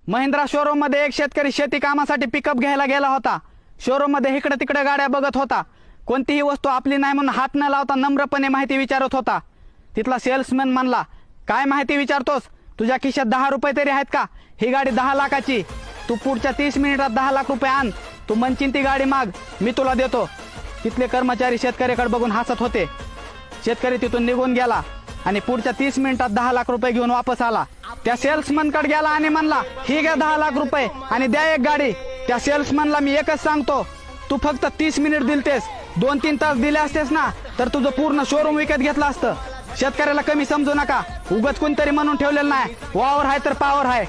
Mahindra showroom मध्ये एक शेतकरी शेती कामासाठी पिकअप घ्यायला गेला होता। शोरूम मध्ये इकडे तिकडे गाड्या बघत होता। कोणतीही वस्तू आपली नाही म्हणून हात न लावता नम्रपणे माहिती विचारत होता। तिथला सेल्समॅन म्हणला, काय माहिती विचारतोस? तुझ्या खिशात 10 रुपये तरी आहेत का? ही गाडी 10 लाखाची, तू पुढच्या 30 मिनिटात 10 लाख रुपये आण। तू म्हणशील ती गाडी माग, मी तुला देतो। तिथले कर्मचारी शेतकऱ्याकडे बघून हसत होते। शेतकरी तिथून निघून गेला आणि पुढच्या 30 मिनिटात 10 लाख रुपये घेऊन वापस आला। त्या सेल्समनकडे गेला आणि म्हणला, ही घ्या 10 लाख रुपये आणि द्या एक गाडी। त्या सेल्समनला मी एकच सांगतो, तू फक्त 30 मिनिट दिलतेस, 2-3 तास दिले असतेस ना तर तुझं पूर्ण शोरूम विकत घेतलं असतं। शेतकऱ्याला कमी समजू नका, उगत कोणतरी म्हणून ठेवलेलं नाही, वावर आहे तर पावर आहे।